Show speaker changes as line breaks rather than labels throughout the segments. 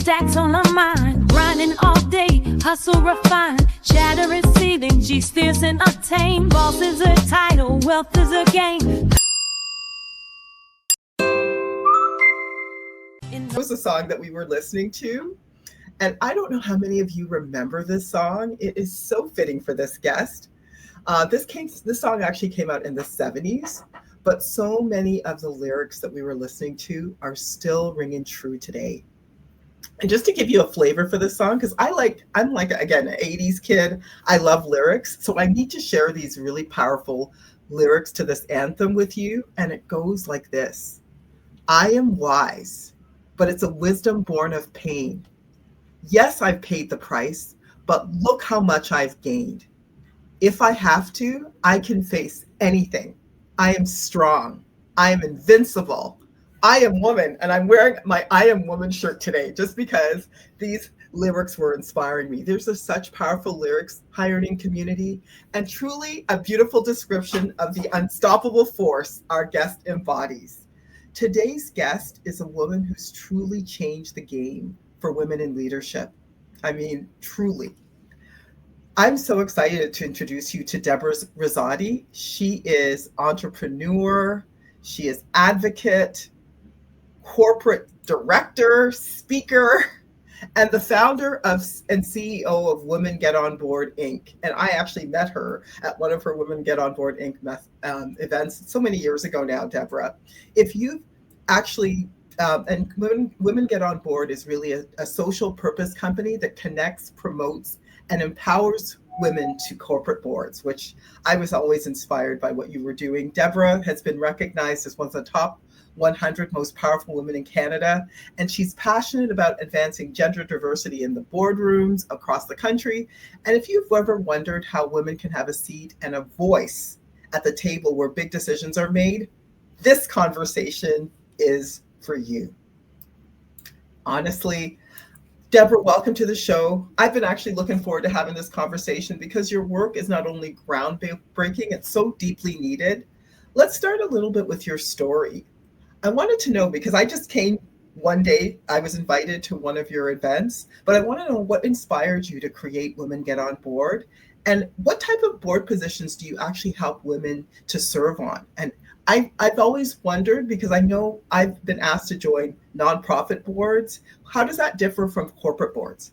stacks on her mind, grinding all day, hustle refined, shattering ceilings, she's fierce and untamed. Boss is her title, wealth is her game.
It was a song that we were listening to, and I don't know how many of you remember this song. It is so fitting for this guest. This song actually came out in the 70s, but so many of the lyrics that we were listening to are still ringing true today. And just to give you a flavor for this song, because I'm like, again, an 80s kid, I love lyrics. So I need to share these really powerful lyrics to this anthem with you. And it goes like this. I am wise, but it's a wisdom born of pain. Yes, I've paid the price, but look how much I've gained. If I have to, I can face anything. I am strong. I am invincible. I am woman. And I'm wearing my I am woman shirt today just because these lyrics were inspiring me. There's such powerful lyrics, high earning community, and truly a beautiful description of the unstoppable force our guest embodies. Today's guest is a woman who's truly changed the game for women in leadership. I mean, truly. I'm so excited to introduce you to Deborah Rosati. She is entrepreneur, she is advocate, corporate director, speaker, and the founder of and CEO of Women Get On Board, Inc. And I actually met her at one of her Women Get On Board, Inc. Events so many years ago now, Deborah. If you actually, and Women Get On Board is really a social purpose company that connects, promotes, and empowers women to corporate boards, which I was always inspired by what you were doing. Deborah has been recognized as one of the top 100 most powerful women in Canada, and she's passionate about advancing gender diversity in the boardrooms across the country. And if you've ever wondered how women can have a seat and a voice at the table where big decisions are made, this conversation is for you. Honestly, Deborah, welcome to the show. I've been actually looking forward to having this conversation because your work is not only groundbreaking, it's so deeply needed. Let's start a little bit with your story. I wanted to know, because I just came one day, I was invited to one of your events, but I want to know what inspired you to create Women Get On Board, and what type of board positions do you actually help women to serve on? And I've always wondered, because I know I've been asked to join nonprofit boards. How does that differ from corporate boards?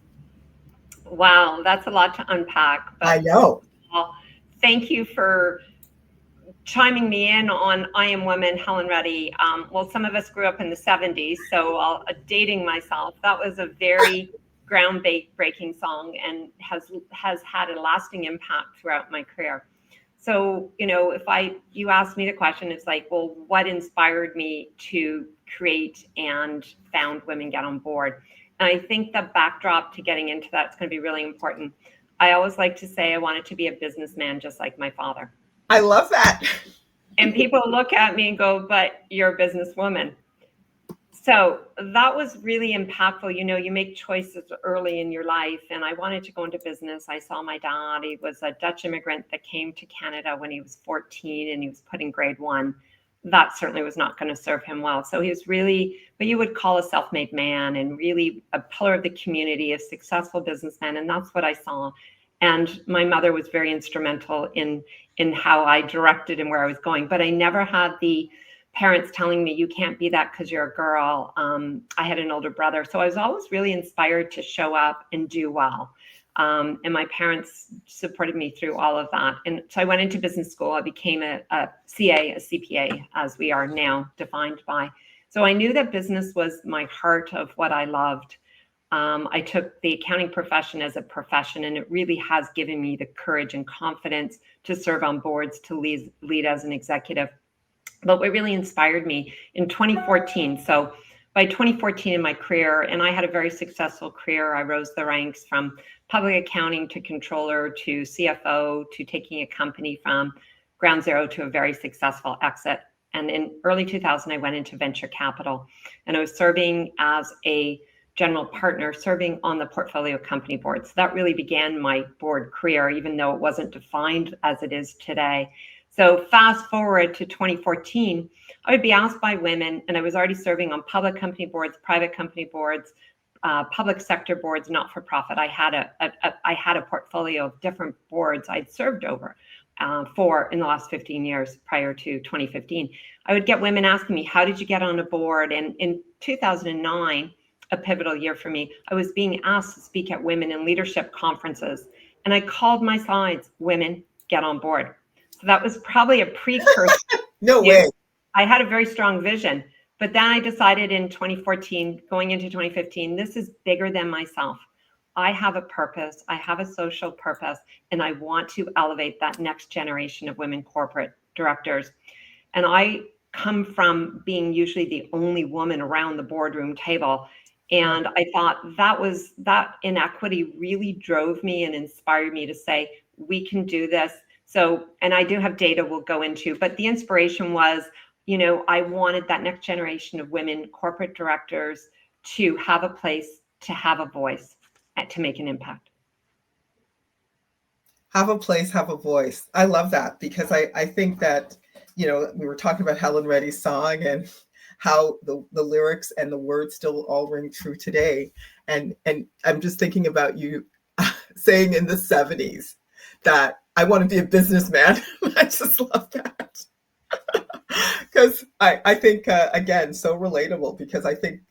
Wow, that's a lot to unpack.
But I know.
Well, thank you for chiming me in on I Am Woman, Helen Reddy. Well, some of us grew up in the 70s, so dating myself, that was a very groundbreaking song and has had a lasting impact throughout my career. So, if you ask me the question, it's like, well, what inspired me to create and found Women Get On Board? And I think the backdrop to getting into that is going to be really important. I always like to say I wanted to be a businessman just like my father.
I love that.
And people look at me and go, but you're a businesswoman. So that was really impactful. You make choices early in your life, and I wanted to go into business. I saw my dad. He was a Dutch immigrant that came to Canada when he was 14 and he was put in grade 1. That certainly was not going to serve him well. So he was really what you would call a self-made man and really a pillar of the community, a successful businessman. And that's what I saw. And my mother was very instrumental in how I directed and where I was going. But I never had the parents telling me, you can't be that because you're a girl. I had an older brother. So I was always really inspired to show up and do well. And my parents supported me through all of that. And so I went into business school. I became a CPA, as we are now defined by. So I knew that business was my heart of what I loved. I took the accounting profession as a profession, and it really has given me the courage and confidence to serve on boards, to lead as an executive. But what really inspired me in 2014, so by 2014 in my career, and I had a very successful career, I rose the ranks from public accounting to controller to CFO to taking a company from ground zero to a very successful exit. And in early 2000, I went into venture capital, and I was serving as a general partner, serving on the portfolio company board. So that really began my board career, even though it wasn't defined as it is today. So fast forward to 2014, I would be asked by women, and I was already serving on public company boards, private company boards, public sector boards, not-for-profit. I had a portfolio of different boards I'd served over for in the last 15 years prior to 2015. I would get women asking me, how did you get on a board? And in 2009, a pivotal year for me, I was being asked to speak at women in leadership conferences. And I called my slides, women, get on board. So that was probably a precursor.
No way.
I had a very strong vision. But then I decided in 2014, going into 2015, this is bigger than myself. I have a purpose. I have a social purpose, and I want to elevate that next generation of women corporate directors. And I come from being usually the only woman around the boardroom table. And I thought that inequity really drove me and inspired me to say, we can do this. So, and I do have data we'll go into, but the inspiration was, I wanted that next generation of women corporate directors to have a place, to have a voice, and to make an impact.
Have a place, have a voice. I love that, because I think that, we were talking about Helen Reddy's song and how the lyrics and the words still all ring true today. And I'm just thinking about you saying in the 70s that I want to be a businessman. I just love that. Because I think, again, so relatable, because I think,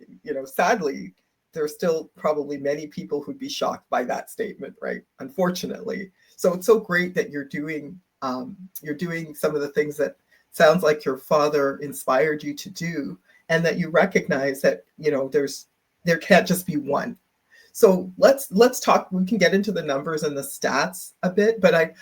sadly, there's still probably many people who'd be shocked by that statement, right? Unfortunately. So it's so great that you're doing some of the things that sounds like your father inspired you to do, and that you recognize that, there can't just be one. So let's talk, we can get into the numbers and the stats a bit, but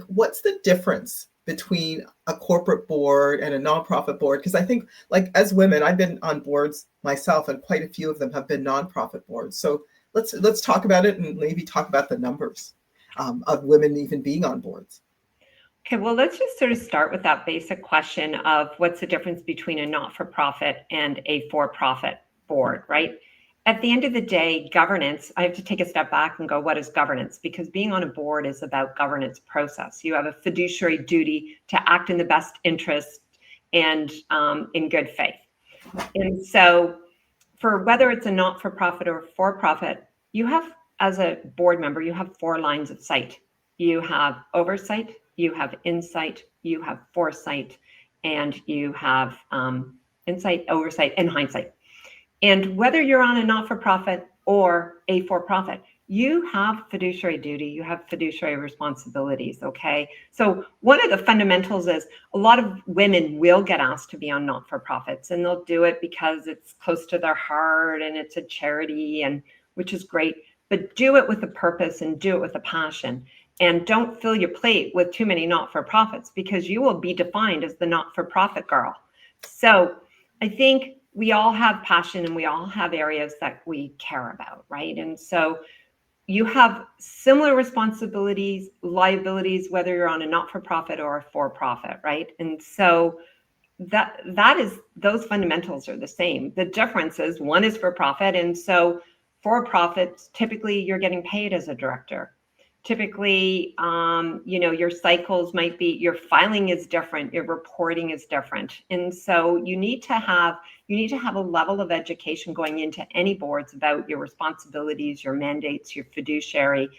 what's the difference between a corporate board and a nonprofit board? Because I think, as women, I've been on boards myself, and quite a few of them have been nonprofit boards. So let's talk about it, and maybe talk about the numbers of women even being on boards.
Okay, well, let's just sort of start with that basic question of what's the difference between a not-for-profit and a for-profit board, right? At the end of the day, governance, I have to take a step back and go, what is governance? Because being on a board is about governance process. You have a fiduciary duty to act in the best interest and in good faith. And so for whether it's a not-for-profit or for-profit, you have, as a board member, you have 4 lines of sight. You have oversight, you have insight, you have foresight, and you have insight, oversight, and hindsight. And whether you're on a not-for-profit or a for-profit, you have fiduciary duty, you have fiduciary responsibilities, okay? So one of the fundamentals is a lot of women will get asked to be on not-for-profits, and they'll do it because it's close to their heart and it's a charity, and which is great, but do it with a purpose and do it with a passion. And don't fill your plate with too many not-for-profits, because you will be defined as the not-for-profit girl. So I think we all have passion and we all have areas that we care about, right? And so you have similar responsibilities, liabilities, whether you're on a not-for-profit or a for-profit, right? And so that is, those fundamentals are the same. The difference is one is for-profit, and so for-profits, typically you're getting paid as a director. Typically, your cycles might be, your filing is different, your reporting is different. And so you need to have a level of education going into any boards about your responsibilities, your mandates, your fiduciary,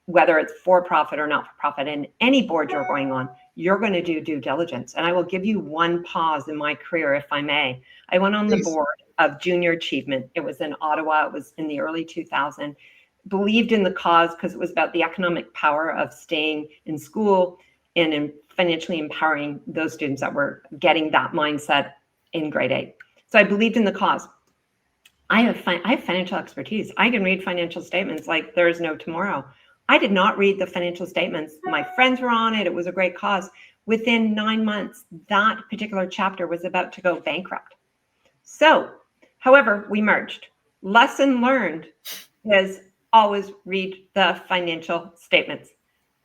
whether it's for-profit or not-for-profit. And any board you're going on, you're going to do due diligence. And I will give you one pause in my career, if I may. I went on the board of Junior Achievement. It was in Ottawa. It was in the early 2000s. Believed in the cause because it was about the economic power of staying in school and in financially empowering those students that were getting that mindset in grade 8. So I believed in the cause. I have financial expertise. I can read financial statements like there is no tomorrow. I did not read the financial statements. My friends were on it. It was a great cause. Within 9 months, that particular chapter was about to go bankrupt. So, however, we merged. Lesson learned is always read the financial statements,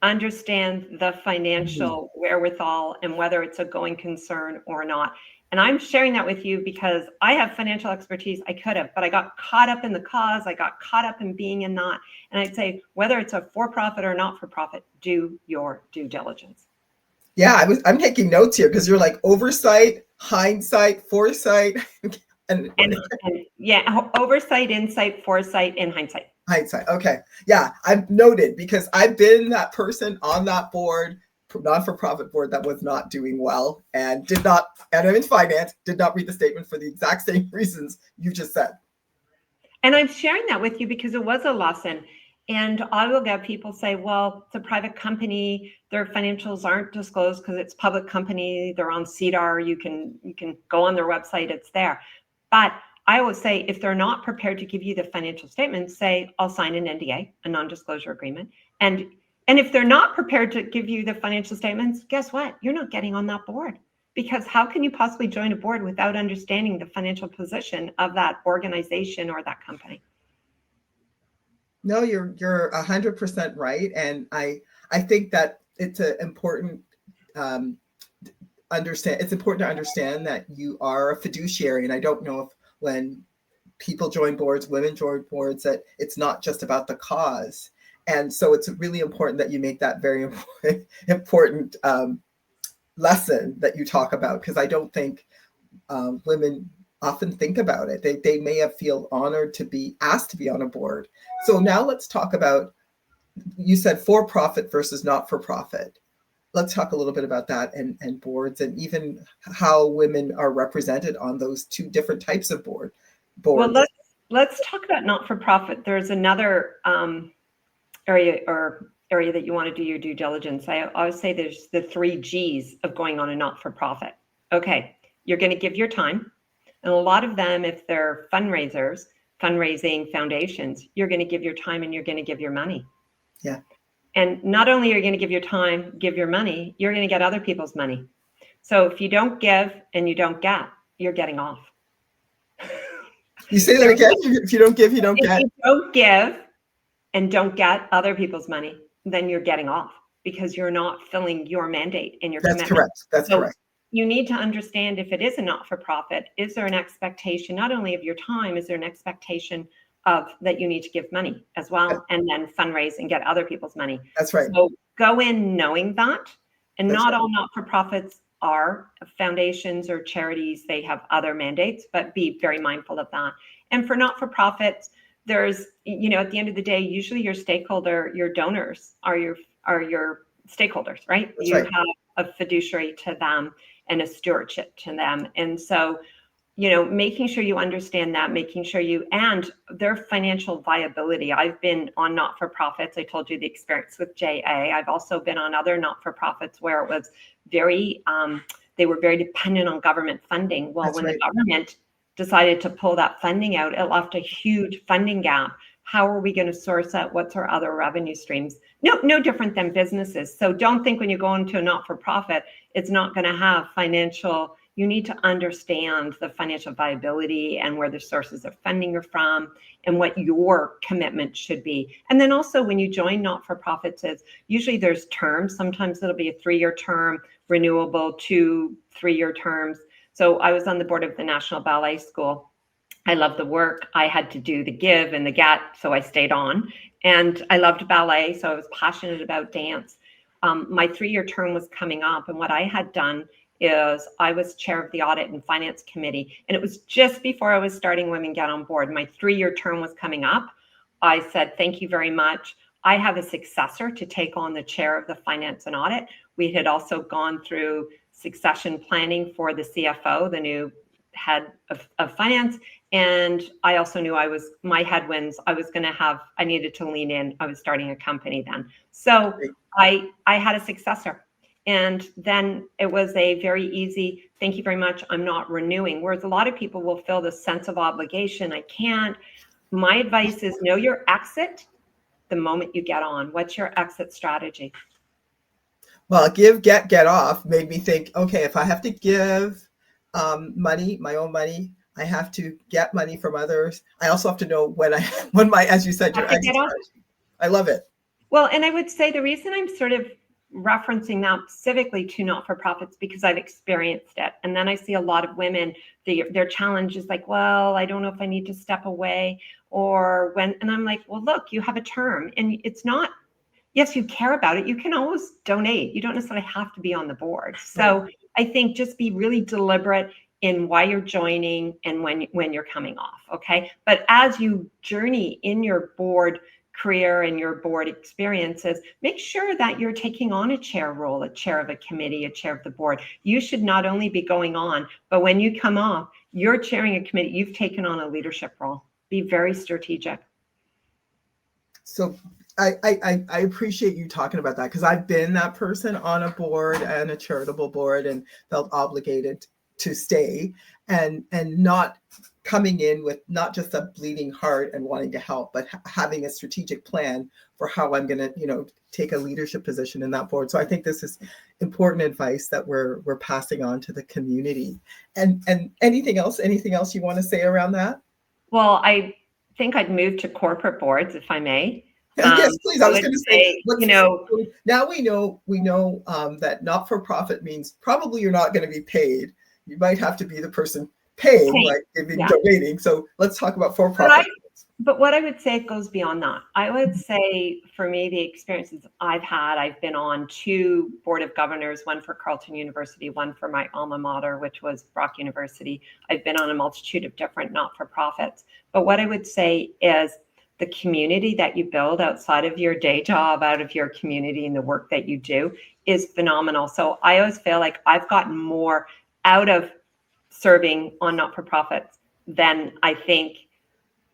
understand the financial wherewithal and whether it's a going concern or not. And I'm sharing that with you because I have financial expertise. I could have, but I got caught up in the cause. I got caught up in being in that. And I'd say, whether it's a for-profit or not-for-profit, do your due diligence.
Yeah, I'm taking notes here because you're like oversight, hindsight, foresight.
And yeah, oversight, insight, foresight, and hindsight.
Hindsight. Okay. Yeah, I've noted because I've been that person on that board, not-for-profit board, that was not doing well and and I'm in finance, did not read the statement for the exact same reasons you just said.
And I'm sharing that with you because it was a lesson. And I will get people say, well, it's a private company, their financials aren't disclosed because it's a public company, they're on CDAR, you can go on their website, it's there. But I always say, if they're not prepared to give you the financial statements, say, I'll sign an NDA, a non-disclosure agreement. And if they're not prepared to give you the financial statements, guess what? You're not getting on that board. Because how can you possibly join a board without understanding the financial position of that organization or that company?
No, you're 100% right. And I think that it's important it's important to understand that you are a fiduciary. And I don't know if when people join boards, women join boards, that it's not just about the cause. And so it's really important that you make that very important lesson that you talk about, because I don't think women often think about it. They may have feel honored to be asked to be on a board. So now let's talk about, you said for-profit versus not-for-profit. Let's talk a little bit about that and boards, and even how women are represented on those two different types of boards.
Well, let's talk about not-for-profit. There's another area that you want to do your due diligence. I always say there's the 3 G's of going on a not-for-profit. Okay, you're going to give your time. And a lot of them, if they're fundraising foundations, you're going to give your time and you're going to give your money.
Yeah.
And not only are you going to give your time, give your money, you're going to get other people's money. So if you don't give and you don't get, you're getting off.
You say that again? If you don't give, you don't get?
If you don't give and don't get other people's money, then you're getting off because you're not filling your mandate and your commitment.
Correct. That's correct.
You need to understand, if it is a not-for-profit, is there an expectation not only of your time, is there an expectation of that you need to give money as well, and then fundraise and get other people's money.
That's right.
So go in knowing that, and not all not-for-profits are foundations or charities. They have other mandates, but be very mindful of that. And for not-for-profits, there's, at the end of the day, usually your stakeholder, your donors are your stakeholders, right?
That's right.
Have a fiduciary to them and a stewardship to them. And so, making sure you understand that, making sure and their financial viability. I've been on not-for-profits. I told you the experience with JA. I've also been on other not-for-profits where it was they were very dependent on government funding. Well, the government decided to pull that funding out, it left a huge funding gap. How are we going to source that? What's our other revenue streams? No different than businesses. So don't think when you go into a not-for-profit, it's not going to have financial. You need to understand the financial viability and where the sources of funding are from and what your commitment should be. And then also when you join not-for-profits, usually there's terms. Sometimes it'll be a 3-year term, renewable 2 3-year terms. So I was on the board of the National Ballet School. I love the work. I had to do the give and the get, so I stayed on. And I loved ballet, so I was passionate about dance. My 3-year term was coming up, and what I had done is I was chair of the Audit and Finance Committee, and it was just before I was starting Women Get on Board. My 3-year term was coming up. I said, thank you very much. I have a successor to take on the chair of the Finance and Audit. We had also gone through succession planning for the CFO, the new head of finance. And I also knew my headwinds, I needed to lean in. I was starting a company then. So I had a successor. And then it was a very easy, thank you very much, I'm not renewing. Whereas a lot of people will feel this sense of obligation. I can't. My advice is know your exit the moment you get on. What's your exit strategy?
Well, give, get off made me think, okay, if I have to give money, my own money, I have to get money from others. I also have to know when as you said, your exit strategy. I love it.
Well, and I would say the reason I'm sort of referencing that specifically to not-for-profits because I've experienced it. And then I see a lot of women, their challenge is like, well, I don't know if I need to step away and I'm like, well, look, you have a term and it's not, yes, you care about it. You can always donate. You don't necessarily have to be on the board. So I think just be really deliberate in why you're joining and when you're coming off. Okay. But as you journey in your board career and your board experiences, make sure that you're taking on a chair role, a chair of a committee, a chair of the board. You should not only be going on, but when you come off, you're chairing a committee, you've taken on a leadership role. Be very strategic.
So I appreciate you talking about that, because I've been that person on a board and a charitable board and felt obligated to stay and not coming in with not just a bleeding heart and wanting to help, but having a strategic plan for how I'm going to, take a leadership position in that board. So I think this is important advice that we're passing on to the community. And anything else you want to say around that?
Well, I think I'd move to corporate boards, if I may.
Yes, please. I was going to say, now we know that not-for-profit means probably you're not going to be paid. You might have to be the person paying, like donating. So let's talk about for-profit.
But what I would say, it goes beyond that. I would say, for me, the experiences I've had, I've been on 2 board of governors, one for Carleton University, one for my alma mater, which was Brock University. I've been on a multitude of different not-for-profits. But what I would say is the community that you build outside of your day job, out of your community and the work that you do is phenomenal. So I always feel like I've gotten more out of serving on not-for-profits than I think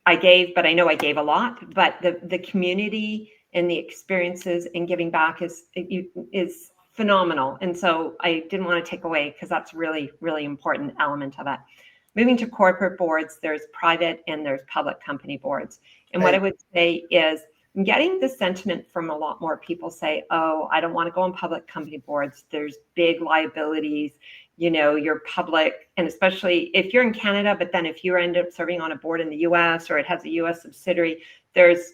I gave, but I know I gave a lot. But the community and the experiences and giving back is phenomenal. And so I didn't want to take away, because that's really, really important element of it. Moving to corporate boards, there's private and there's public company boards. And what I would say is, I'm getting the sentiment from a lot more people say, oh, I don't want to go on public company boards. There's big liabilities. You're public, and especially if you're in Canada, but then if you end up serving on a board in the US or it has a US subsidiary, there's,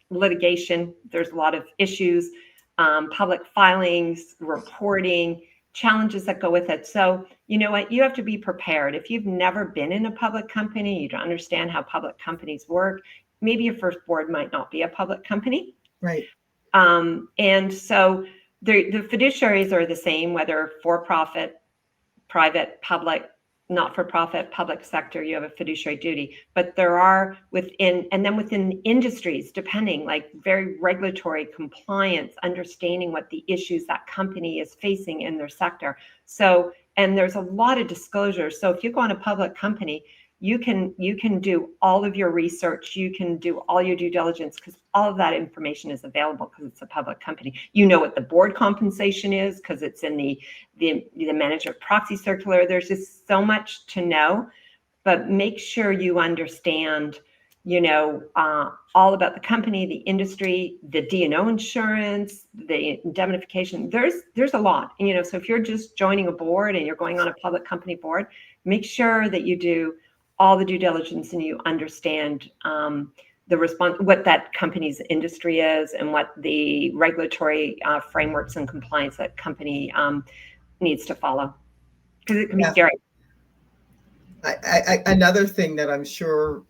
litigation, there's a lot of issues, public filings, reporting, challenges that go with it. So you know what, you have to be prepared. If you've never been in a public company, you don't understand how public companies work, maybe your first board might not be a public company.
Right.
And so the fiduciaries are the same, whether for-profit, private, public, not-for-profit, public sector, you have a fiduciary duty. But there are within industries, depending, like very regulatory compliance, understanding what the issues that company is facing in their sector. So, and there's a lot of disclosure. So if you go on a public company, you can do all of your research, you can do all your due diligence, because all of that information is available because it's a public company. You know what the board compensation is because it's in the management proxy circular. There's just so much to know, but make sure you understand, all about the company, the industry, the D&O insurance, the indemnification. There's a lot, so if you're just joining a board and you're going on a public company board, make sure that you do all the due diligence and you understand what that company's industry is and what the regulatory frameworks and compliance that company needs to follow, because it can be scary.
Another thing that I'm sure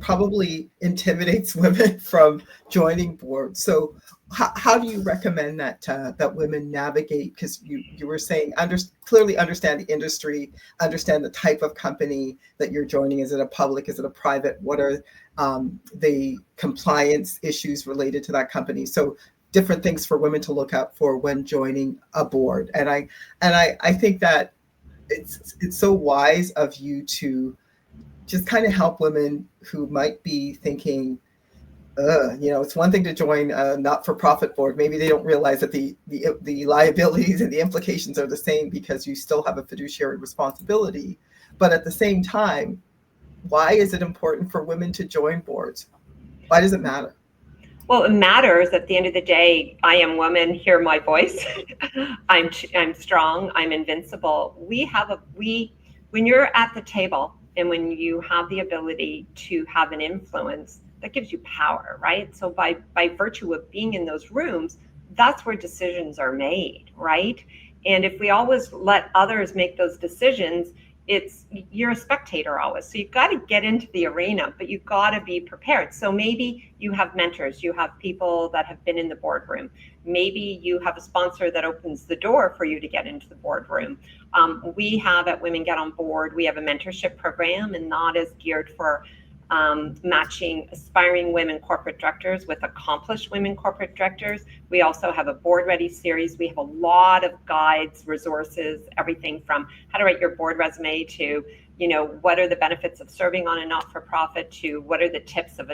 probably intimidates women from joining boards. So how do you recommend that women navigate? Because you were saying clearly understand the industry, understand the type of company that you're joining. Is it a public? Is it a private? What are the compliance issues related to that company? So different things for women to look out for when joining a board. And I think that it's so wise of you to just kind of help women who might be thinking, it's one thing to join a not-for-profit board. Maybe they don't realize that the liabilities and the implications are the same because you still have a fiduciary responsibility. But at the same time, why is it important for women to join boards? Why does it matter?
Well, it matters at the end of the day. I am woman, hear my voice. I'm strong, I'm invincible. When you're at the table and when you have the ability to have an influence, that gives you power, right? So by virtue of being in those rooms, that's where decisions are made, right? And if we always let others make those decisions, you're a spectator always. So you've got to get into the arena, but you've got to be prepared. So maybe you have mentors, you have people that have been in the boardroom. Maybe you have a sponsor that opens the door for you to get into the boardroom. We have at Women Get on Board, we have a mentorship program, and that is geared for matching aspiring women corporate directors with accomplished women corporate directors. We also have a board ready series. We have a lot of guides, resources, everything from how to write your board resume to, what are the benefits of serving on a not-for-profit to what are the tips of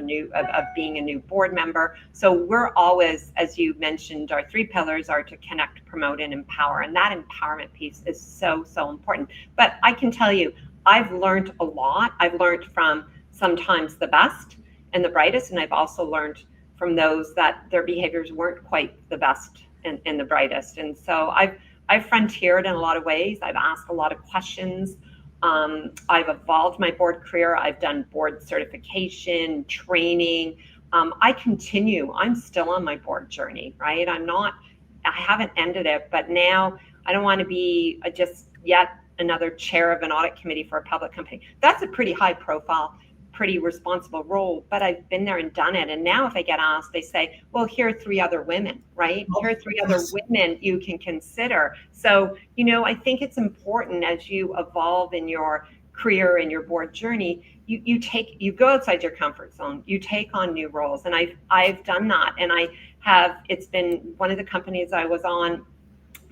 being a new board member. So we're always, as you mentioned, our 3 pillars are to connect, promote, and empower. And that empowerment piece is so, so important. But I can tell you, I've learned a lot. I've learned from sometimes the best and the brightest. And I've also learned from those that their behaviors weren't quite the best and the brightest. And so I've frontiered in a lot of ways. I've asked a lot of questions. I've evolved my board career. I've done board certification, training. I continue. I'm still on my board journey, right? I haven't ended it, but now I don't want to be just yet another chair of an audit committee for a public company. That's a pretty high profile, pretty responsible role, but I've been there and done it. And now if I get asked, they say, well, here are 3 other women, right? Here are 3 other women you can consider. So, I think it's important as you evolve in your career and your board journey, you go outside your comfort zone, you take on new roles. And I've done that. And it's been one of the companies I was on,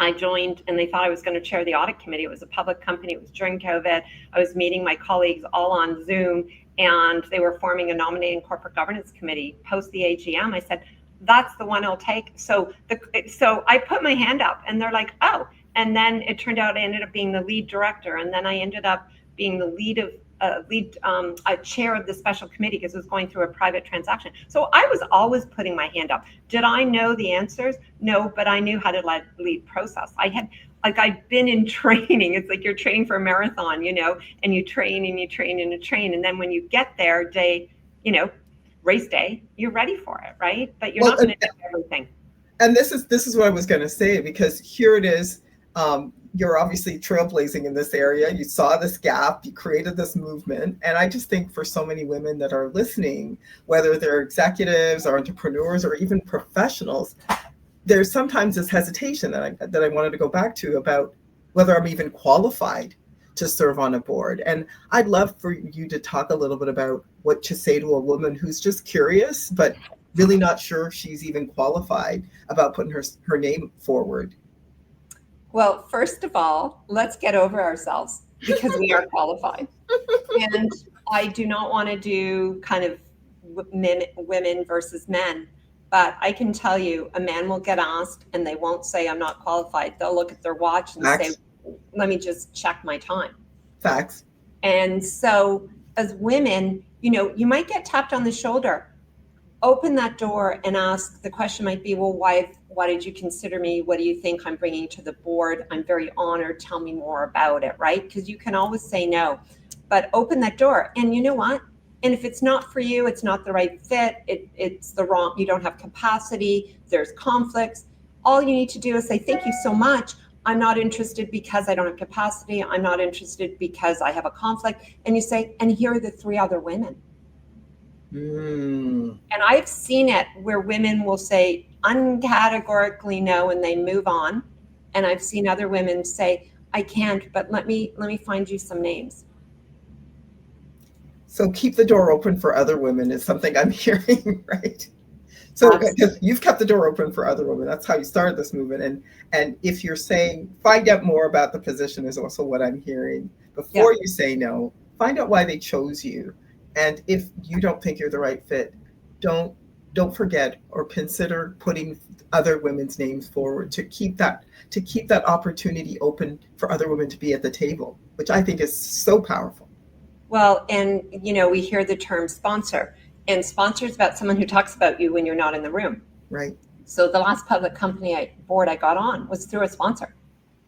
I joined and they thought I was going to chair the audit committee. It was a public company. It was during COVID. I was meeting my colleagues all on Zoom and they were forming a nominating corporate governance committee post the AGM. I said, that's the one I'll take. So I put my hand up and they're like, oh, and then it turned out I ended up being the lead director. And then I ended up being the chair of the special committee because it was going through a private transaction. So I was always putting my hand up. Did I know the answers? No, but I knew how to lead process. I've been in training. It's like you're training for a marathon, and you train and you train and you train. And then when you get there, race day, you're ready for it, right? But you're not going to do everything.
And this is what I was going to say, because here it is. You're obviously trailblazing in this area. You saw this gap, you created this movement. And I just think for so many women that are listening, whether they're executives or entrepreneurs or even professionals, there's sometimes this hesitation that I wanted to go back to about whether I'm even qualified to serve on a board. And I'd love for you to talk a little bit about what to say to a woman who's just curious, but really not sure if she's even qualified about putting her name forward.
Well, first of all, let's get over ourselves because we are qualified. And I do not want to do kind of women versus men, but I can tell you a man will get asked and they won't say I'm not qualified. They'll look at their watch and
Facts.
say, let me just check my time.
Facts.
And so as women, you might get tapped on the shoulder. Open that door and ask. The question might be, well, why did you consider me? What do you think I'm bringing to the board? I'm very honored. Tell me more about it, right? Because you can always say no, but open that door. And you know what? And if it's not for you, it's not the right fit. It's the wrong, you don't have capacity. There's conflicts. All you need to do is say, thank you so much. I'm not interested because I don't have capacity. I'm not interested because I have a conflict. And you say, and here are the 3 other women. And I've seen it where women will say uncategorically no and they move on. And I've seen other women say, I can't, but let me find you some names.
So keep the door open for other women is something I'm hearing, right? So because you've kept the door open for other women, that's how you started this movement. And if you're saying find out more about the position is also what I'm hearing. Before you say no, find out why they chose you. And if you don't think you're the right fit, don't forget or consider putting other women's names forward to keep that opportunity open for other women to be at the table, which I think is so powerful.
Well, and we hear the term sponsor, and sponsor is about someone who talks about you when you're not in the room.
Right.
So the last public company board I got on was through a sponsor.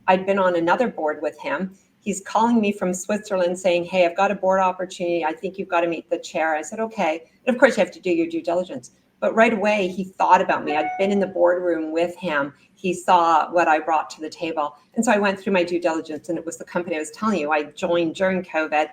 I'd been on another board with him. He's calling me from Switzerland saying, hey, I've got a board opportunity. I think you've got to meet the chair. I said, okay. And of course, you have to do your due diligence. But right away, he thought about me. I'd been in the boardroom with him. He saw what I brought to the table. And so I went through my due diligence, and it was the company I was telling you. I joined during COVID.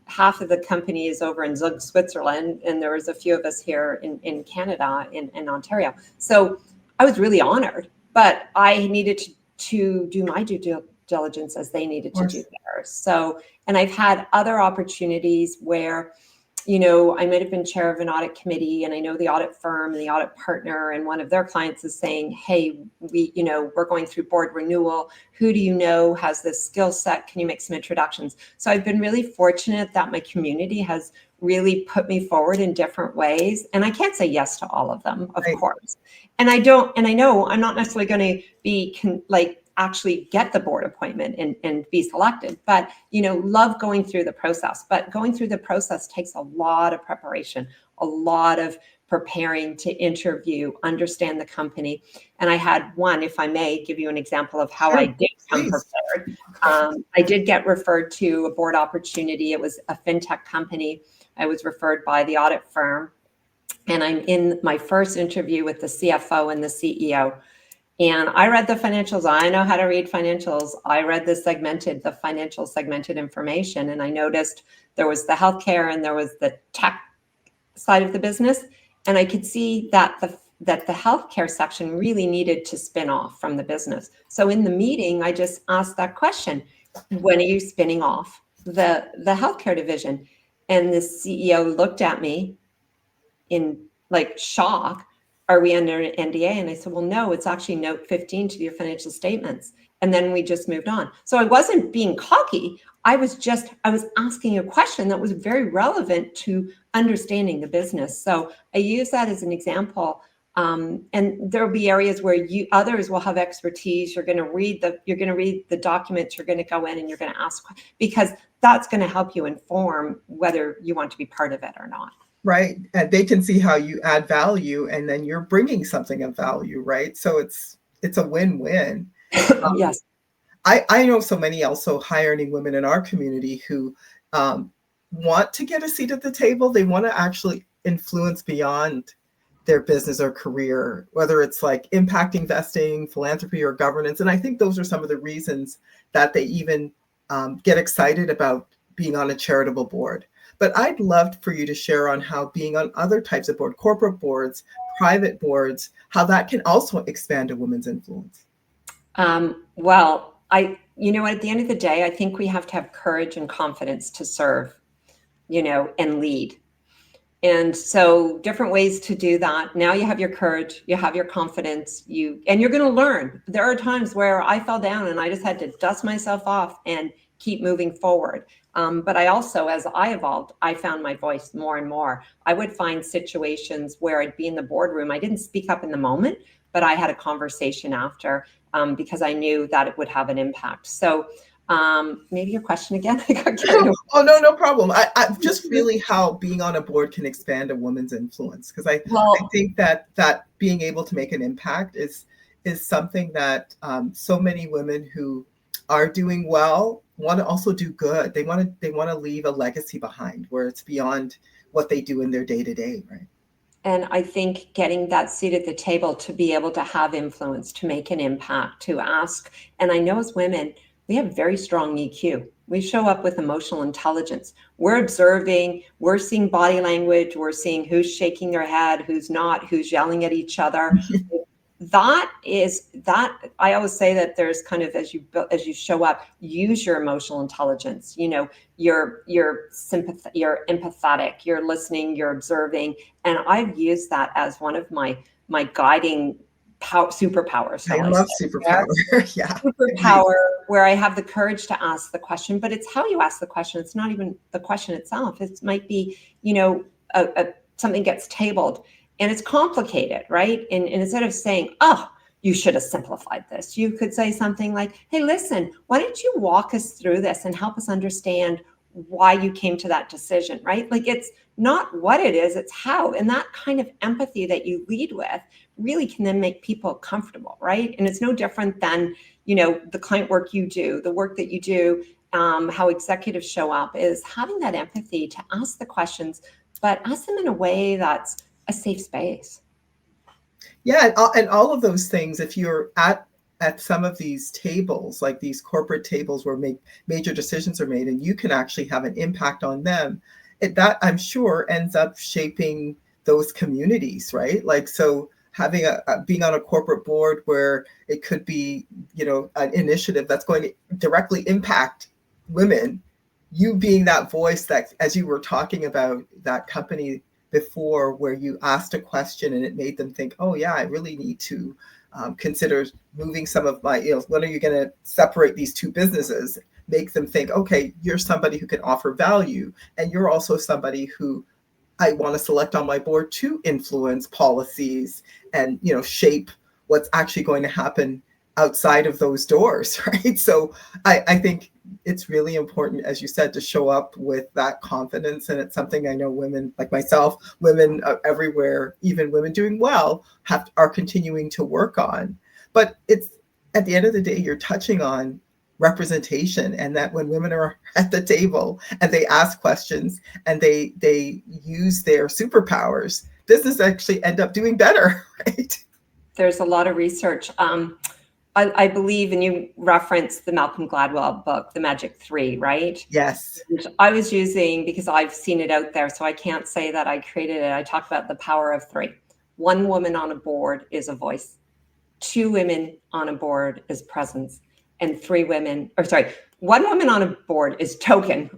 Half of the company is over in Zug, Switzerland, and there was a few of us here in Canada, in Ontario. So I was really honored, but I needed to do my due diligence as they needed to do theirs. So, and I've had other opportunities where, you know, I might have been chair of an audit committee, and I know the audit firm and the audit partner, and one of their clients is saying, hey, we're going through board renewal. Who do you know has this skill set? Can you make some introductions? So I've been really fortunate that my community has really put me forward in different ways. And I can't say yes to all of them, of course. And I know I'm not necessarily going to be actually get the board appointment and be selected, but, love going through the process. But going through the process takes a lot of preparation, a lot of preparing to interview, understand the company. And I had one, if I may give you an example of how I did come prepared. I did get referred to a board opportunity. It was a fintech company. I was referred by the audit firm, and I'm in my first interview with the CFO and the CEO. And I read the financials. I know how to read financials. I read the financial segmented information. And I noticed there was the healthcare and there was the tech side of the business. And I could see that the healthcare section really needed to spin off from the business. So in the meeting, I just asked that question: when are you spinning off the healthcare division? And the CEO looked at me in shock. Are we under an NDA? And I said, well, no, it's actually note 15 to your financial statements. And then we just moved on. So I wasn't being cocky. I was asking a question that was very relevant to understanding the business. So I use that as an example. And there'll be areas where others will have expertise. You're going to read the documents, you're going to go in and you're going to ask, because that's going to help you inform whether you want to be part of it or not.
Right. And they can see how you add value, and then you're bringing something of value, right? So it's a win-win.
Yes.
I know so many also high-earning women in our community who want to get a seat at the table. They want to actually influence beyond their business or career, whether it's like impact investing, philanthropy, or governance. And I think those are some of the reasons that they even get excited about being on a charitable board. But I'd love for you to share on how being on other types of board, corporate boards, private boards, how that can also expand a woman's influence.
Well, at the end of the day, I think we have to have courage and confidence to serve, and lead. And so different ways to do that. Now you have your courage, you have your confidence, and you're going to learn. There are times where I fell down and I just had to dust myself off and keep moving forward. But I also, as I evolved, I found my voice more and more. I would find situations where I'd be in the boardroom. I didn't speak up in the moment, but I had a conversation after because I knew that it would have an impact. So maybe your question again?
Oh, no problem. I just really how being on a board can expand a woman's influence, because I think that being able to make an impact is something that so many women who are doing well want to also do good. They want to leave a legacy behind where it's beyond what they do in their day-to-day, right?
And I think getting that seat at the table to be able to have influence, to make an impact, to ask. And I know as women, we have very strong EQ. We show up with emotional intelligence. We're observing, we're seeing body language, we're seeing who's shaking their head, who's not, who's yelling at each other. That I always say that there's kind of, as you show up, use your emotional intelligence. You're empathetic, you're listening, you're observing. And I've used that as one of my guiding superpowers.
I love superpower. Yeah.
Superpower, where I have the courage to ask the question, but it's how you ask the question. It's not even the question itself. It might be, something gets tabled and it's complicated, right? And instead of saying, oh, you should have simplified this, you could say something like, hey, listen, why don't you walk us through this and help us understand why you came to that decision, right? Like, it's not what it is, it's how. And that kind of empathy that you lead with really can then make people comfortable, right? And it's no different than, the client work you do, the work that you do, how executives show up, is having that empathy to ask the questions, but ask them in a way that's a safe space.
Yeah, and all of those things, if you're at some of these tables, like these corporate tables where major decisions are made, and you can actually have an impact on them, that I'm sure ends up shaping those communities, right? Like, so having being on a corporate board where it could be, an initiative that's going to directly impact women, you being that voice that, as you were talking about that company before, where you asked a question and it made them think, oh yeah, I really need to consider moving some of my, when are you going to separate these two businesses? Make them think, okay, you're somebody who can offer value, and you're also somebody who I want to select on my board to influence policies and, shape what's actually going to happen outside of those doors, right? So I think it's really important, as you said, to show up with that confidence. And it's something I know women like myself, women everywhere, even women doing well, are continuing to work on. But it's, at the end of the day, you're touching on representation, and that when women are at the table and they ask questions and they use their superpowers, business actually end up doing better, right?
There's a lot of research. I believe, and you referenced the Malcolm Gladwell book, The Magic Three, right?
Yes.
And I was using, because I've seen it out there, so I can't say that I created it. I talk about the power of three. One woman on a board is a voice. Two women on a board is presence. And one woman on a board is token.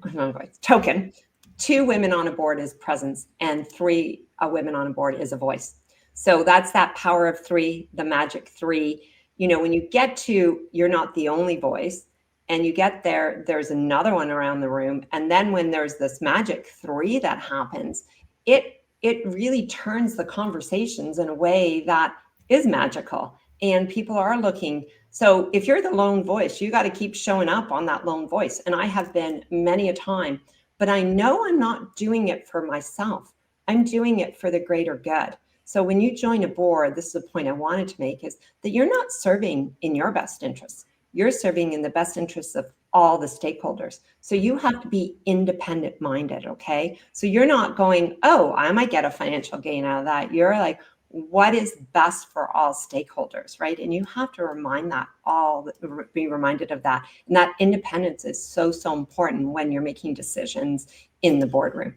Token. Two women on a board is presence. And three women on a board is a voice. So that's that power of three, the magic three. When you get to, you're not the only voice, and you get there, there's another one around the room. And then when there's this magic three that happens, it really turns the conversations in a way that is magical, and people are looking. So if you're the lone voice, you got to keep showing up on that lone voice. And I have been many a time, but I know I'm not doing it for myself. I'm doing it for the greater good. So when you join a board, this is the point I wanted to make, is that you're not serving in your best interests. You're serving in the best interests of all the stakeholders. So you have to be independent minded, okay? So you're not going, oh, I might get a financial gain out of that. You're like, what is best for all stakeholders, right? And you have to be reminded of that. And that independence is so, so important when you're making decisions in the boardroom.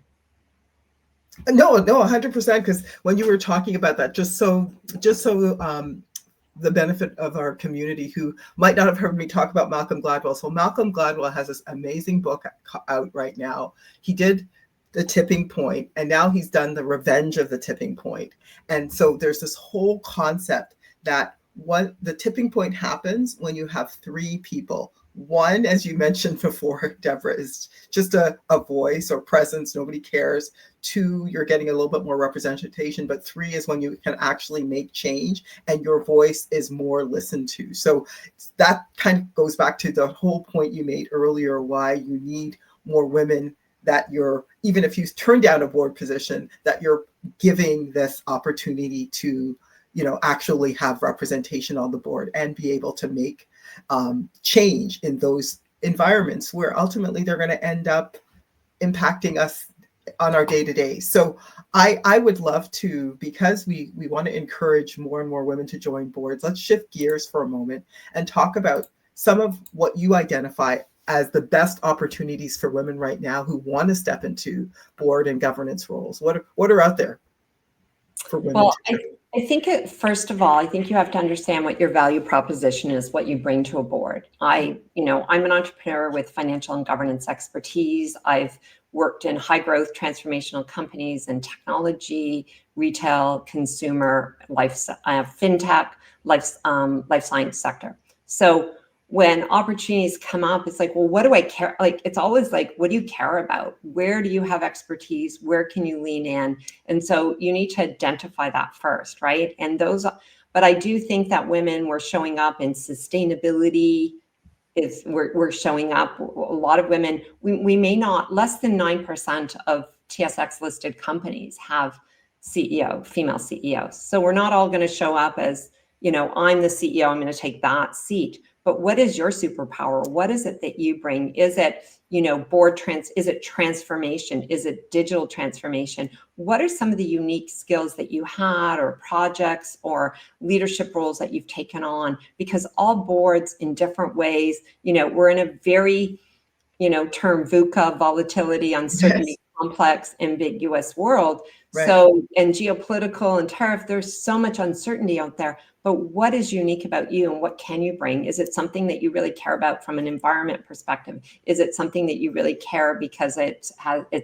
No, 100%. Because when you were talking about that, just so the benefit of our community who might not have heard me talk about Malcolm Gladwell. So Malcolm Gladwell has this amazing book out right now. He did The Tipping Point, and now he's done The Revenge of the Tipping Point. And so there's this whole concept that the tipping point happens when you have three people. One, as you mentioned before, Deborah, is just a voice or presence. Nobody cares. Two, you're getting a little bit more representation. But three is when you can actually make change and your voice is more listened to. So that kind of goes back to the whole point you made earlier, why you need more women, that you're, even if you turn down a board position, that you're giving this opportunity to, actually have representation on the board and be able to make change in those environments where ultimately they're going to end up impacting us on our day-to-day. So I would love to, because we want to encourage more and more women to join boards, let's shift gears for a moment and talk about some of what you identify as the best opportunities for women right now who want to step into board and governance roles. What are out there for women?
Well, I think first of all, I think you have to understand what your value proposition is, what you bring to a board. I'm an entrepreneur with financial and governance expertise. I've worked in high growth transformational companies in technology, retail, consumer, fintech, life science sector. So when opportunities come up, it's like, well, what do I care? Like, it's always like, what do you care about? Where do you have expertise? Where can you lean in? And so you need to identify that first, right? But I do think that women were showing up in sustainability. We're showing up. A lot of women, we may not, less than 9% of TSX listed companies have female CEOs. So we're not all going to show up as, I'm the CEO, I'm going to take that seat. but what is your superpower? What is it that you bring? Is it, is it transformation? Is it digital transformation? What are some of the unique skills that you had, or projects or leadership roles that you've taken on? Because all boards in different ways, we're in a very, term VUCA, volatility, uncertainty,
Yes.
complex, ambiguous world.
Right.
So, and geopolitical and tariff, there's so much uncertainty out there. But what is unique about you, and what can you bring? Is it something that you really care about from an environment perspective? Is it something that you really care because it's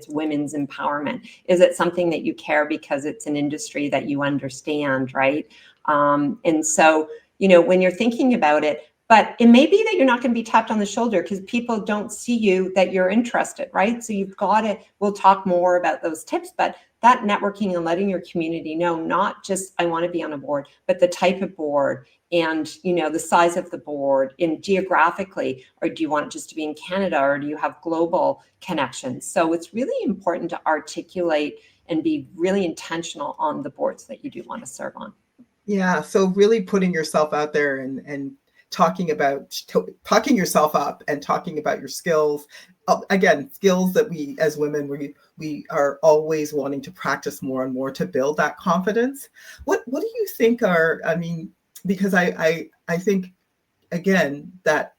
women's empowerment? Is it something that you care because it's an industry that you understand, right? And so, when you're thinking about it, but it may be that you're not going to be tapped on the shoulder because people don't see you that you're interested, right? So you've got to, we'll talk more about those tips, but that networking and letting your community know, not just I want to be on a board, but the type of board and, the size of the board and geographically, or do you want it just to be in Canada, or do you have global connections? So it's really important to articulate and be really intentional on the boards that you do want to serve on.
Yeah. So really putting yourself out there and talking yourself up and talking about your skills. Again, skills that we as women, we are always wanting to practice more and more to build that confidence. What do you think because I think, again, that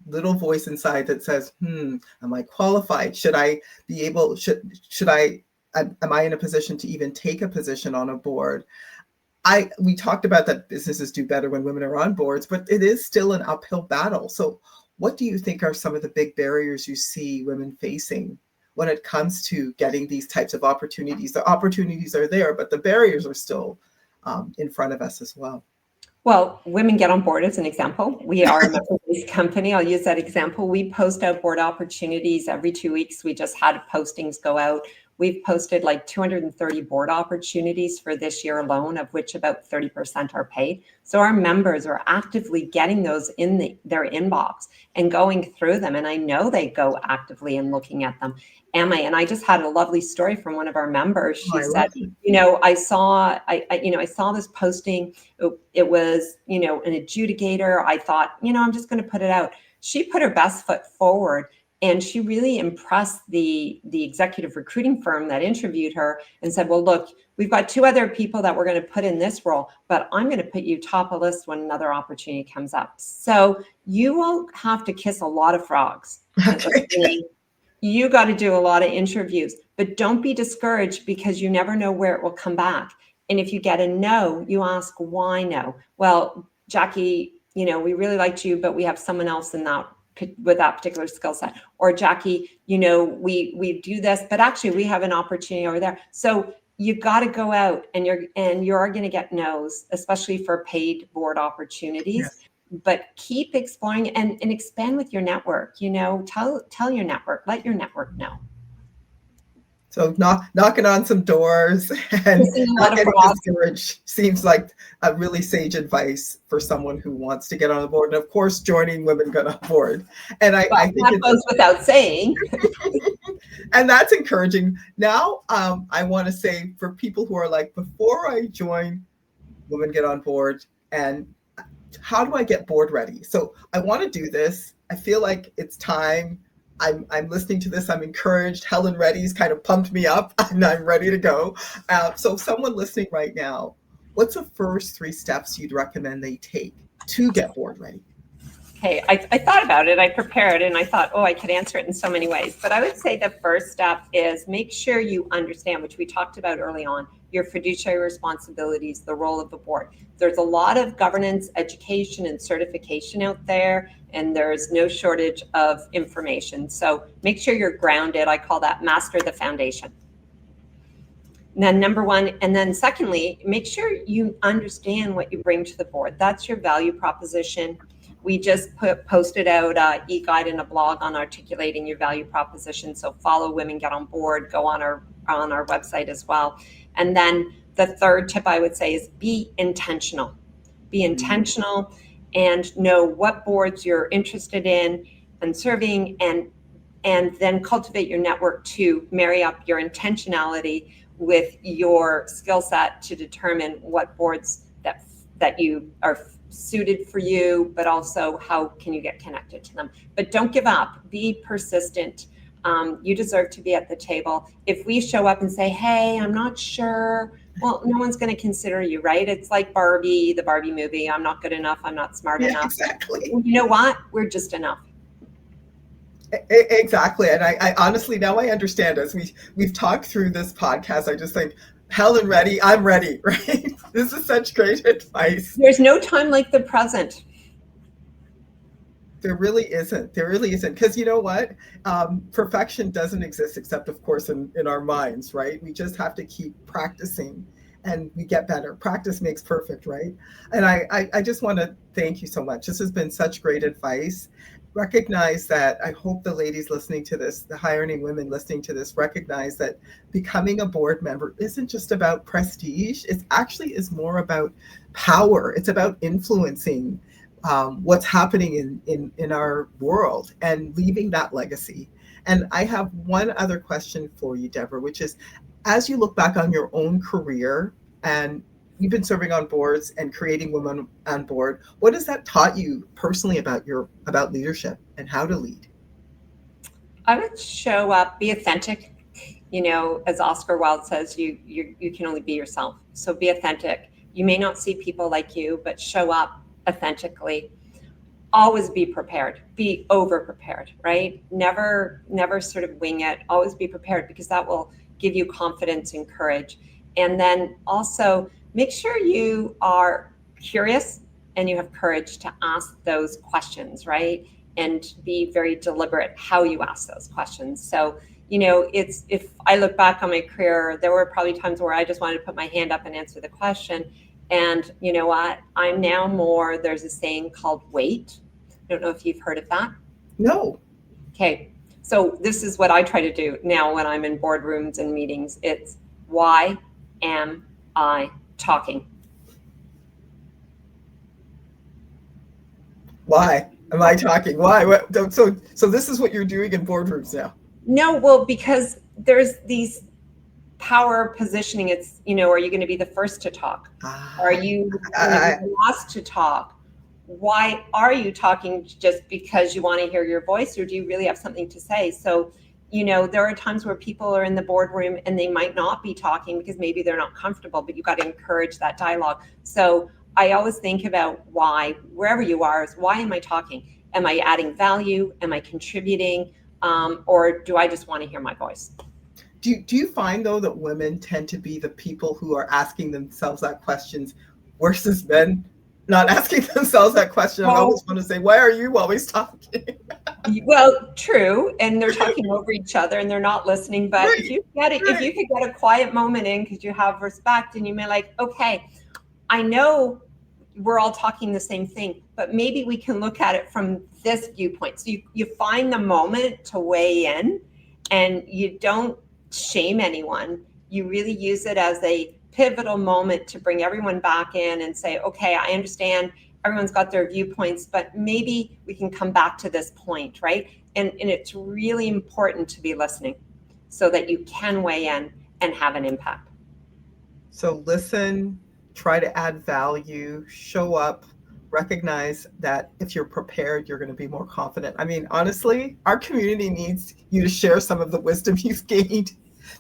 little voice inside that says, am I qualified? Should I be able, am I in a position to even take a position on a board? We talked about that businesses do better when women are on boards, but it is still an uphill battle. So what do you think are some of the big barriers you see women facing when it comes to getting these types of opportunities? The opportunities are there, but the barriers are still in front of us as well.
Well, Women Get on Board is an example. We are a member-based company. I'll use that example. We post out board opportunities every 2 weeks. We just had postings go out. We've posted like 230 board opportunities for this year alone, of which about 30% are paid. So our members are actively getting those in their inbox and going through them. And I know they go actively and looking at them. And I just had a lovely story from one of our members. She said, I saw this posting. It was, an adjudicator. I thought, I'm just going to put it out. She put her best foot forward. And she really impressed the executive recruiting firm that interviewed her and said, well, look, we've got 2 other people that we're going to put in this role, but I'm going to put you top of list when another opportunity comes up. So you will have to kiss a lot of frogs.
Okay.
You got to do a lot of interviews, but don't be discouraged because you never know where it will come back. And if you get a no, you ask, why no? Well, Jackie, we really liked you, but we have someone else with that particular skill set. Or Jackie, we do this, but actually we have an opportunity over there. So you got to go out and you're going to get no's, especially for paid board opportunities.
Yes.
But keep exploring and expand with your network. Tell your network, let your network know.
So knocking on some doors and not getting discouraged seems like a really sage advice for someone who wants to get on the board. And of course, joining Women Get on Board. And I think
that goes without saying.
And that's encouraging. Now, I want to say for people who are like, before I join Women Get on Board, and how do I get board ready? So I want to do this. I feel like it's time. I'm listening to this. I'm encouraged. Helen Reddy's kind of pumped me up and I'm ready to go. So someone listening right now, what's the first 3 steps you'd recommend they take to get board ready?
Okay, I thought about it. I prepared and I thought, I could answer it in so many ways. But I would say the first step is make sure you understand, which we talked about early on, your fiduciary responsibilities, the role of the board. There's a lot of governance, education, and certification out there, and there's no shortage of information. So make sure you're grounded. I call that master the foundation. And then number 1, and then secondly, make sure you understand what you bring to the board. That's your value proposition. We just posted out an e-guide and a blog on articulating your value proposition. So follow Women Get on Board, go on our website as well. And then the third tip I would say is be intentional. Be intentional and know what boards you're interested in and serving, and then cultivate your network to marry up your intentionality with your skill set to determine what boards that you are suited for you, but also how can you get connected to them. But don't give up. Be persistent. You deserve to be at the table. If we show up and say, hey, I'm not sure, well, no one's going to consider you, right? It's like Barbie, the Barbie movie. I'm not good enough. I'm not smart enough.
Exactly.
Well, you know what? We're just enough.
Exactly. And I honestly, now I understand, as we've talked through this podcast, I just think, Helen ready, I'm ready, right? This is such great advice.
There's no time like the present.
There really isn't. There really isn't. Because you know what? Perfection doesn't exist except, of course, in our minds, right? We just have to keep practicing and we get better. Practice makes perfect, right? And I just want to thank you so much. This has been such great advice. Recognize that, I hope the ladies listening to this, the high earning women listening to this, recognize that becoming a board member isn't just about prestige. It actually is more about power. It's about influencing what's happening in our world and leaving that legacy. And I have one other question for you, Deborah, which is, as you look back on your own career, and you've been serving on boards and creating women on board, what has that taught you personally about leadership and how to lead?
I would show up, be authentic. You know, as Oscar Wilde says, you can only be yourself. So be authentic. You may not see people like you, but show up authentically. Always be prepared. Be over prepared, right? Never sort of wing it. Always be prepared, because that will give you confidence and courage. And then also make sure you are curious and you have courage to ask those questions, right? And be very deliberate how you ask those questions. So, you know, if I look back on my career, there were probably times where I just wanted to put my hand up and answer the question. And you know what? I'm now more, there's a saying called wait. I don't know if you've heard of that.
No.
Okay. So this is what I try to do now when I'm in boardrooms and meetings. It's, why am I talking?
Why am I talking? Why? So this is what you're doing in boardrooms now?
No, well, because there's these power positioning. It's, you know, are you going to be the first to talk? Are you going to be the last to talk? Why are you talking? Just because you want to hear your voice, or do you really have something to say? So, you know, there are times where people are in the boardroom and they might not be talking because maybe they're not comfortable, but you got to encourage that dialogue. So I always think about why, wherever you are, is why am I talking? Am I adding value? Am I contributing? Or do I just want to hear my voice?
Do you find, though, that women tend to be the people who are asking themselves that questions versus men not asking themselves that question? I always want to say, why are you always talking?
Well, true. And they're talking over each other and they're not listening. But if you could get a quiet moment in, because you have respect, and you may like, okay, I know we're all talking the same thing, but maybe we can look at it from this viewpoint. So you find the moment to weigh in, and you don't shame anyone. You really use it as a pivotal moment to bring everyone back in and say, okay, I understand everyone's got their viewpoints, but maybe we can come back to this point, right? And it's really important to be listening so that you can weigh in and have an impact.
So listen, try to add value, show up, recognize that if you're prepared, you're going to be more confident. I mean, honestly, our community needs you to share some of the wisdom you've gained,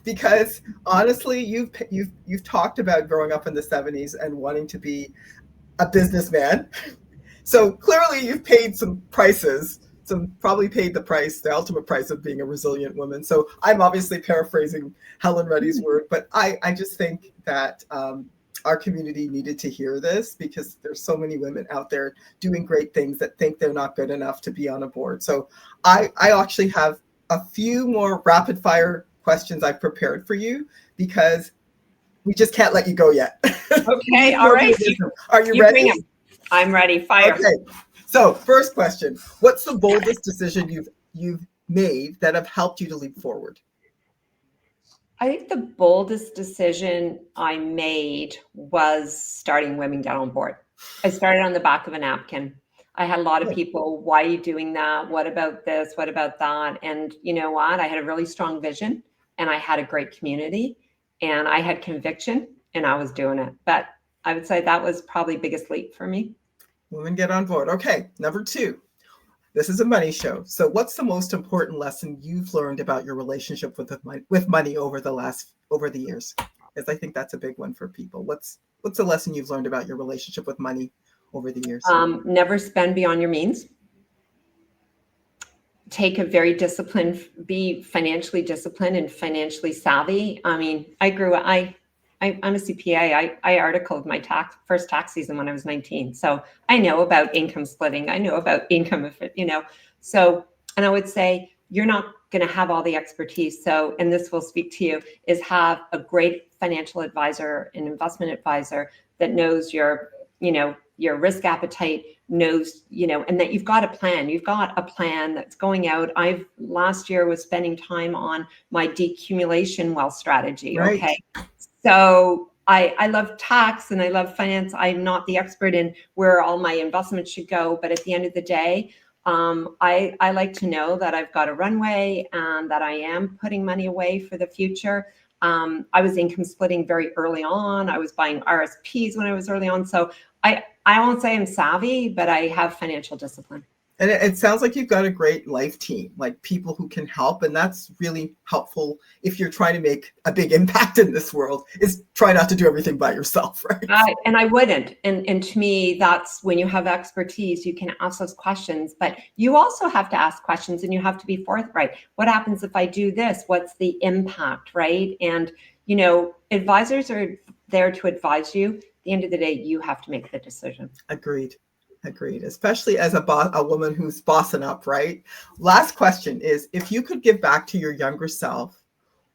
because honestly, you've talked about growing up in the 70s and wanting to be a businessman. So clearly you've paid some prices, probably paid the ultimate price of being a resilient woman. So I'm obviously paraphrasing Helen Reddy's word, but I just think that our community needed to hear this, because there's so many women out there doing great things that think they're not good enough to be on a board. So I actually have a few more rapid fire questions I've prepared for you, because we just can't let you go yet.
Okay, all right.
Are you ready?
I'm ready. Fire.
Okay. So first question, what's the boldest decision you've made that have helped you to leap forward?
I think the boldest decision I made was starting Women Get on Board. I started on the back of a napkin. I had a lot of people, why are you doing that? What about this? What about that? And you know what? I had a really strong vision, and I had a great community, and I had conviction, and I was doing it. But I would say that was probably biggest leap for me.
Women get on board. Okay, number 2. This is a money show. So what's the most important lesson you've learned about your relationship with money over the years? Because I think that's a big one for people. What's a lesson you've learned about your relationship with money over the years?
Never spend beyond your means. Take a very disciplined, be financially disciplined and financially savvy. I mean, I'm a CPA. I articled my first tax season when I was 19. So I know about income splitting. I know about income, so, and I would say you're not going to have all the expertise. So, and this will speak to you, is have a great financial advisor, an investment advisor that knows your risk appetite, knows, and that you've got a plan. You've got a plan that's going out. Last year was spending time on my decumulation wealth strategy.
Right.
Okay. So I love tax and I love finance. I'm not the expert in where all my investments should go, but at the end of the day, I like to know that I've got a runway and that I am putting money away for the future. I was income splitting very early on. I was buying RSPs when I was early on. So I won't say I'm savvy, but I have financial discipline.
And it sounds like you've got a great life team, like people who can help. And that's really helpful if you're trying to make a big impact in this world, is try not to do everything by yourself, right?
And I wouldn't. And to me, that's when you have expertise, you can ask those questions, but you also have to ask questions and you have to be forthright. What happens if I do this? What's the impact, right? And, advisors are there to advise you. At the end of the day, you have to make the decision.
Agreed. Especially as a woman who's bossing up, right? Last question is, if you could give back to your younger self,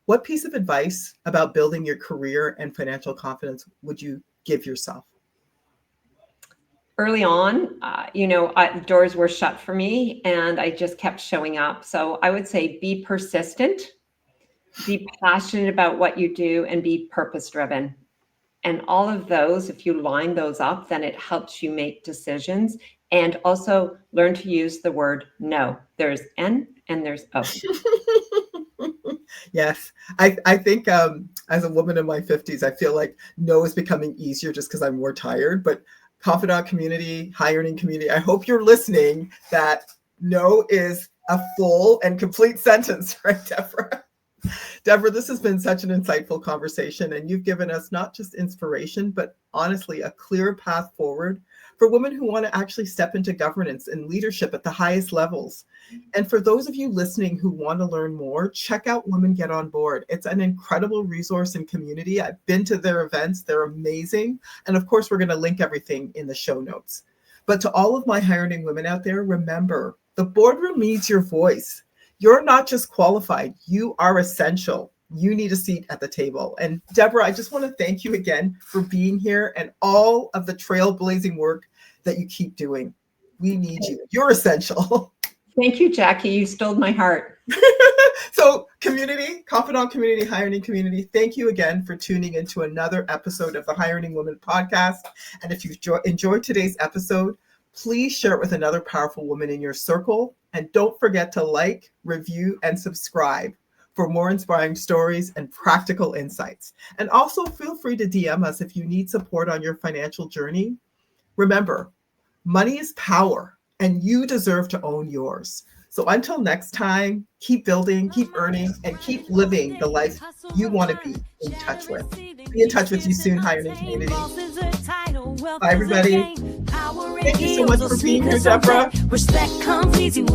what piece of advice about building your career and financial confidence would you give yourself?
Early on, doors were shut for me and I just kept showing up. So I would say be persistent, be passionate about what you do, and be purpose-driven. And all of those, if you line those up, then it helps you make decisions, and also learn to use the word no. There's N and there's O.
Yes. I think as a woman in my 50s, I feel like no is becoming easier just because I'm more tired. But confidant community, high earning community, I hope you're listening that no is a full and complete sentence, right, Deborah? Deborah, this has been such an insightful conversation, and you've given us not just inspiration, but honestly, a clear path forward for women who want to actually step into governance and leadership at the highest levels. And for those of you listening who want to learn more, check out Women Get On Board. It's an incredible resource and community. I've been to their events. They're amazing. And of course, we're going to link everything in the show notes. But to all of my high earning women out there, remember, the boardroom needs your voice. You're not just qualified, you are essential. You need a seat at the table. And Deborah, I just want to thank you again for being here and all of the trailblazing work that you keep doing. We need you. You're essential.
Thank you, Jackie. You stole my heart.
So community, confidant community, high earning community, thank you again for tuning into another episode of the High Earning Woman podcast. And if you've enjoyed today's episode, please share it with another powerful woman in your circle. And don't forget to like, review, and subscribe for more inspiring stories and practical insights. And also feel free to DM us if you need support on your financial journey. Remember, money is power, and you deserve to own yours. So until next time, keep building, keep earning, and keep living the life you want to be in touch with. Be in touch with you soon, high earning community. Bye, everybody. Thank you so much for being here, Deborah.
Respect comes easy when